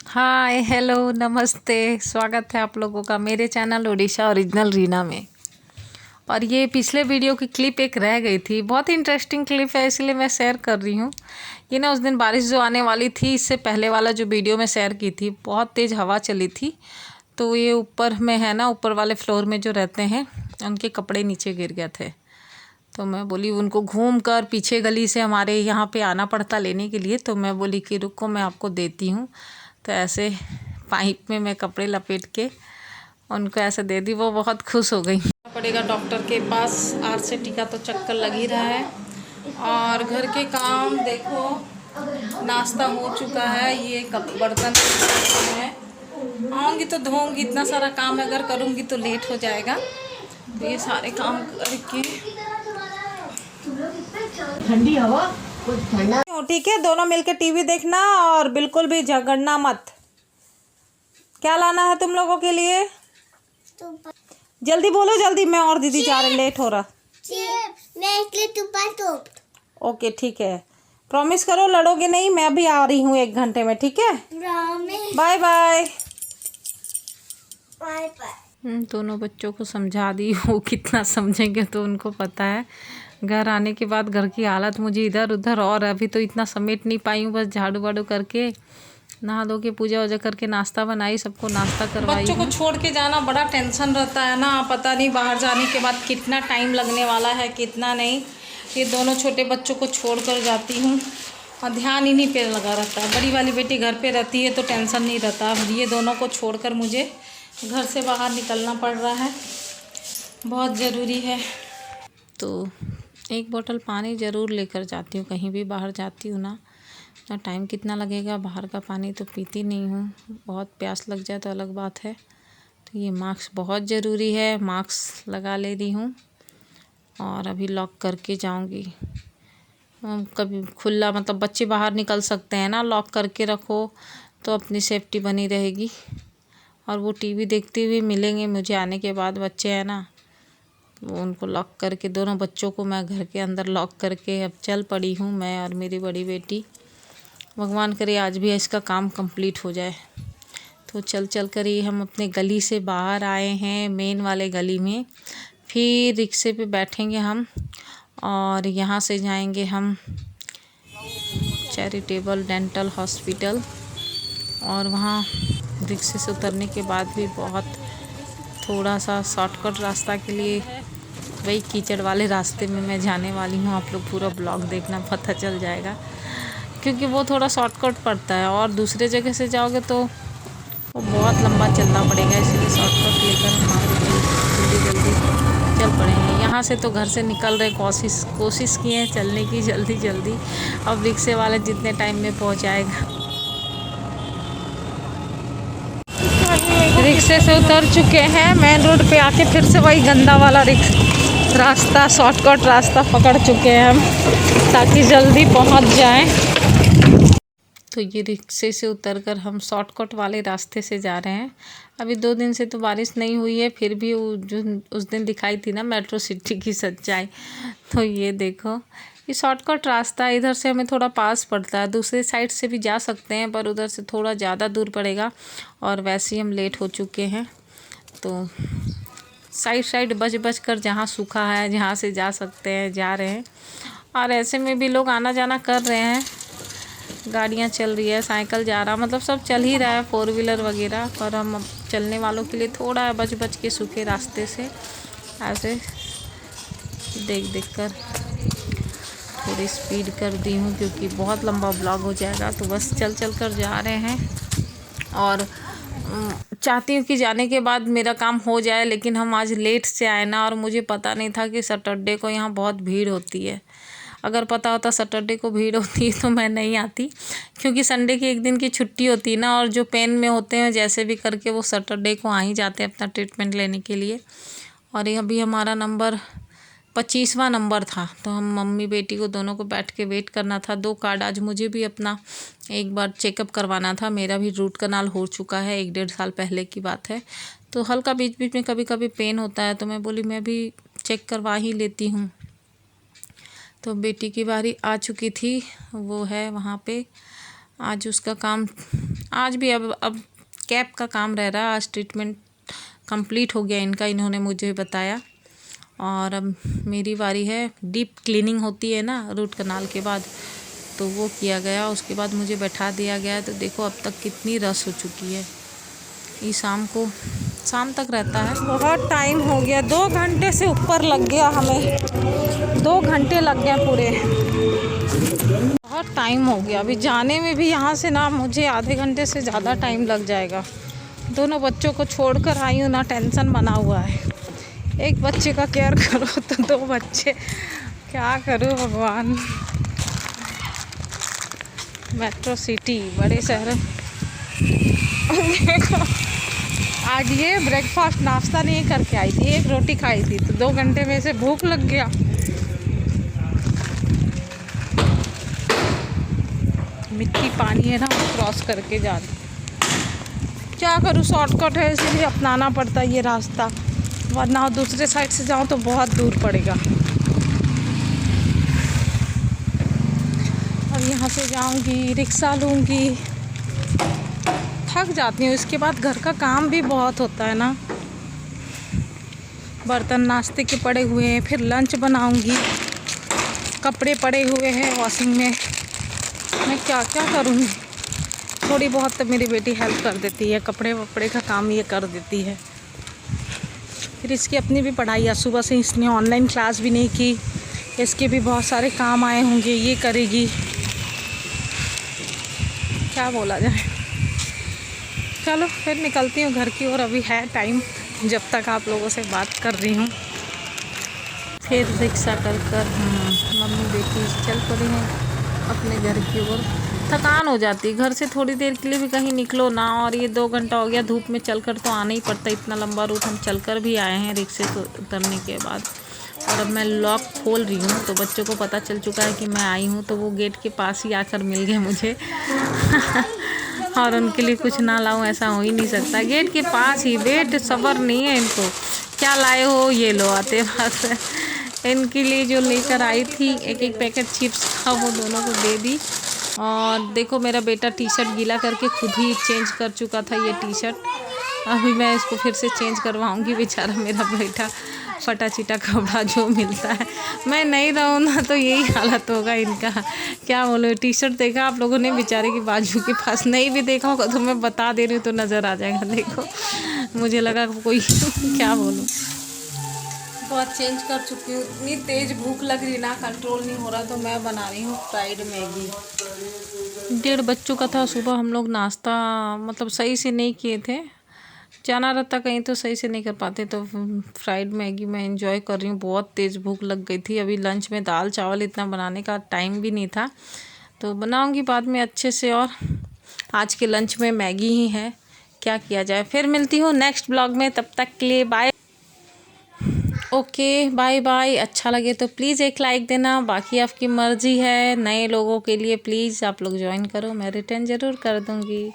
Hi hello नमस्ते। स्वागत है आप लोगों का मेरे चैनल ओडिशा ओरिजिनल रीना में। और ये पिछले वीडियो की क्लिप एक रह गई थी, बहुत ही इंटरेस्टिंग क्लिप है इसलिए मैं शेयर कर रही हूँ। ये ना उस दिन बारिश जो आने वाली थी, इससे पहले वाला जो वीडियो मैं शेयर की थी, बहुत तेज़ हवा चली थी। तो ये ऊपर में है ना, ऊपर वाले फ्लोर में जो रहते हैं उनके कपड़े नीचे गिर गए थे। तो मैं बोली उनको घूम कर पीछे गली से हमारे यहाँ पे आना पड़ता लेने के लिए, तो मैं बोली कि रुको मैं आपको देती हूँ। तो ऐसे पाइप में मैं कपड़े लपेट के उनको ऐसे दे दी, वो बहुत खुश हो गई। पड़ेगा डॉक्टर के पास, RCT का तो चक्कर लग ही रहा है। और घर के काम देखो, नाश्ता हो चुका है, ये कप बर्तन है, आऊँगी तो धोऊंगी, इतना सारा काम अगर करूँगी तो लेट हो जाएगा। तो ये सारे काम करके ठंडी हवा कुछ ठंडा। ठीक है, दोनों मिलके टीवी देखना और बिल्कुल भी झगड़ना मत। क्या लाना है तुम लोगों के लिए? जल्दी बोलो जल्दी, मैं और दीदी जा रहे, लेट हो रहा। ओके ठीक है, प्रॉमिस करो लड़ोगे नहीं, मैं भी आ रही हूँ 1 घंटे में, ठीक है? Bye bye. दोनों बच्चों को समझा दी, वो कितना समझेंगे तो उनको पता है। घर आने के बाद घर की हालत मुझे इधर उधर, और अभी तो इतना समेट नहीं पाई हूँ, बस झाड़ू वाड़ू करके नहा धो के पूजा वूजा करके नाश्ता बनाई, सबको नाश्ता करवाई। बच्चों को छोड़ के जाना बड़ा टेंशन रहता है ना, पता नहीं बाहर जाने के बाद कितना टाइम लगने वाला है कितना नहीं। ये दोनों छोटे बच्चों को छोड़ कर जाती हूँ और ध्यान इन्हीं पे लगा रहता है। बड़ी वाली बेटी घर पे रहती है तो टेंशन नहीं रहता, ये दोनों को छोड़कर मुझे घर से बाहर निकलना पड़ रहा है, बहुत ज़रूरी है। तो 1 बोतल पानी ज़रूर लेकर जाती हूँ, कहीं भी बाहर जाती हूँ ना टाइम कितना लगेगा, बाहर का पानी तो पीती नहीं हूँ, बहुत प्यास लग जाए तो अलग बात है। तो ये मास्क बहुत ज़रूरी है, मास्क लगा ले रही हूँ और अभी लॉक करके जाऊँगी। कभी खुला मतलब बच्चे बाहर निकल सकते हैं ना, लॉक करके रखो तो अपनी सेफ्टी बनी रहेगी। और वो टीवी देखते हुए मिलेंगे मुझे आने के बाद, बच्चे हैं ना, वो उनको लॉक करके, दोनों बच्चों को मैं घर के अंदर लॉक करके अब चल पड़ी हूँ, मैं और मेरी बड़ी बेटी। भगवान करे आज भी इसका काम कंप्लीट हो जाए। तो चल चल कर ही हम अपने गली से बाहर आए हैं, मेन वाले गली में। फिर रिक्शे पे बैठेंगे हम और यहाँ से जाएंगे हम चैरिटेबल डेंटल हॉस्पिटल। और वहाँ रिक्शे से उतरने के बाद भी बहुत थोड़ा सा शॉर्टकट रास्ता के लिए, वही कीचड़ वाले रास्ते में मैं जाने वाली हूँ। आप लोग पूरा ब्लॉग देखना, पता चल जाएगा, क्योंकि वो थोड़ा शॉर्टकट पड़ता है और दूसरे जगह से जाओगे तो वो बहुत लंबा चलना पड़ेगा, इसलिए शॉर्टकट लेकर हम जल्दी जल्दी चल पड़ेंगे। यहाँ से तो घर से निकल रहे, कोशिश किए चलने की जल्दी जल्दी, अब रिक्शे वाले जितने टाइम में पहुँचाएगा। रिक्शे से उतर चुके हैं, मेन रोड पे आके फिर से वही गंदा वाला रास्ता, शॉर्टकट रास्ता पकड़ चुके हैं हम, ताकि जल्दी पहुंच जाएं। तो ये रिक्शे से उतरकर हम शॉर्टकट वाले रास्ते से जा रहे हैं। अभी 2 दिन से तो बारिश नहीं हुई है, फिर भी जो उस दिन दिखाई थी ना मेट्रो सिटी की सच्चाई, तो ये देखो ये शॉर्टकट रास्ता, इधर से हमें थोड़ा पास पड़ता है, दूसरे साइड से भी जा सकते हैं पर उधर से थोड़ा ज़्यादा दूर पड़ेगा। और वैसे ही हम लेट हो चुके हैं, तो साइड बच बच कर जहाँ सूखा है, जहाँ से जा सकते हैं जा रहे हैं। और ऐसे में भी लोग आना जाना कर रहे हैं, गाड़ियाँ चल रही है, साइकिल जा रहा, मतलब सब चल ही रहा है, 4 व्हीलर वगैरह। पर हम चलने वालों के लिए थोड़ा बच बच के सूखे रास्ते से ऐसे देख देख कर थोड़ी स्पीड कर दी हूँ, क्योंकि बहुत लंबा ब्लॉग हो जाएगा। तो बस चल चल कर जा रहे हैं और चाहती हूँ कि जाने के बाद मेरा काम हो जाए, लेकिन हम आज लेट से आए ना, और मुझे पता नहीं था कि सैटरडे को यहाँ बहुत भीड़ होती है। अगर पता होता सैटरडे को भीड़ होती है तो मैं नहीं आती, क्योंकि संडे की 1 दिन की छुट्टी होती है ना, और जो पेन में होते हैं जैसे भी करके वो सैटरडे को आ ही जाते हैं अपना ट्रीटमेंट लेने के लिए। और ये अभी हमारा नंबर 25वां नंबर था, तो हम मम्मी बेटी को दोनों को बैठ के वेट करना था। 2 कार्ड आज मुझे भी अपना एक बार चेकअप करवाना था, मेरा भी रूट कनाल हो चुका है, 1-1.5 साल पहले की बात है। तो हल्का बीच बीच में कभी कभी पेन होता है, तो मैं बोली मैं भी चेक करवा ही लेती हूँ। तो बेटी की बारी आ चुकी थी, वो है वहाँ पे आज उसका काम, आज भी अब कैप का काम रह रहा है। आज ट्रीटमेंट कंप्लीट हो गया इनका, इन्होंने मुझे बताया। और अब मेरी बारी है। डीप क्लीनिंग होती है ना रूट कनाल के बाद, तो वो किया गया। उसके बाद मुझे बैठा दिया गया। तो देखो अब तक कितनी रस हो चुकी है। ये शाम तक रहता है। बहुत टाइम हो गया, 2 घंटे से ऊपर लग गया हमें, 2 घंटे लग गए पूरे। बहुत टाइम हो गया। अभी जाने में भी यहाँ से ना मुझे आधे घंटे से ज़्यादा टाइम लग जाएगा। दोनों बच्चों को छोड़कर आई हूँ ना, टेंशन बना हुआ है। एक बच्चे का केयर करो तो 2 बच्चे, क्या करूँ भगवान। मेट्रो सिटी, बड़े शहर। देखो आज ये ब्रेकफास्ट नाश्ता नहीं करके आई थी, 1 रोटी खाई थी, तो 2 घंटे में से भूख लग गया। मिट्टी पानी है ना, वो क्रॉस करके जा रही। क्या करूँ, शॉर्टकट है इसलिए अपनाना पड़ता है ये रास्ता, वरना दूसरे साइड से जाऊँ तो बहुत दूर पड़ेगा। और यहाँ से जाऊँगी, रिक्शा लूँगी, थक जाती हूँ। इसके बाद घर का काम भी बहुत होता है ना, बर्तन नाश्ते के पड़े हुए हैं, फिर लंच बनाऊँगी, कपड़े पड़े हुए हैं वॉशिंग में। मैं क्या क्या करूँगी। थोड़ी बहुत तो मेरी बेटी हेल्प कर देती है, कपड़े वपड़े का काम ये कर देती है। फिर इसकी अपनी भी पढ़ाई है, सुबह से इसने ऑनलाइन क्लास भी नहीं की, इसके भी बहुत सारे काम आए होंगे, ये करेगी। क्या बोला जाए। चलो फिर निकलती हूँ घर की ओर, अभी है टाइम जब तक आप लोगों से बात कर रही हूँ। फिर रिक्शा कर मम्मी बेटी चल पड़ी हैं अपने घर की ओर। थकान हो जाती है, घर से थोड़ी देर के लिए भी कहीं निकलो ना, और ये 2 घंटा हो गया धूप में चलकर, तो आना ही पड़ता। इतना लंबा रूट हम चलकर भी आए हैं रिक्शे से उतरने के बाद। और अब मैं लॉक खोल रही हूँ, तो बच्चों को पता चल चुका है कि मैं आई हूँ, तो वो गेट के पास ही आकर मिल गए मुझे। और उनके लिए कुछ ना लाऊं ऐसा हो ही नहीं सकता। गेट के पास ही, वेट सब्र नहीं है इनको। क्या लाए हो, ये लो आते बस। इनके लिए जो लेकर आई थी 1-1 पैकेट चिप्स था, वो दोनों को दे दी। और देखो मेरा बेटा टी शर्ट गीला करके खुद ही चेंज कर चुका था ये टी शर्ट। अभी मैं इसको फिर से चेंज करवाऊँगी। बेचारा मेरा बेटा फटा चिटा कपड़ा जो मिलता है, मैं नहीं रहूँ ना तो यही हालत होगा इनका। क्या बोलो, टी शर्ट देखा आप लोगों ने बेचारे की बाजू के पास, नहीं भी देखा होगा तो मैं बता दे रही हूँ तो नज़र आ जाएगा। देखो मुझे लगा कोई क्या बोलूँ, बहुत चेंज कर चुकी हूँ। इतनी तेज़ भूख लग रही ना, कंट्रोल नहीं हो रहा, तो मैं बना रही हूँ फ्राइड मैगी। 1.5 बच्चों का था। सुबह हम लोग नाश्ता मतलब सही से नहीं किए थे, जाना रहता कहीं तो सही से नहीं कर पाते, तो फ्राइड मैगी मैं एंजॉय कर रही हूँ। बहुत तेज़ भूख लग गई थी। अभी लंच में दाल चावल इतना बनाने का टाइम भी नहीं था, तो बनाऊँगी बाद में अच्छे से। और आज के लंच में मैगी ही है, क्या किया जाए। फिर मिलती हूँ नेक्स्ट ब्लॉग में, तब तक के लिए बाय। Okay bye bye. अच्छा लगे तो प्लीज़ एक लाइक देना, बाकी आपकी मर्ज़ी है। नए लोगों के लिए प्लीज़ आप लोग ज्वाइन करो, मैं रिटर्न ज़रूर कर दूँगी।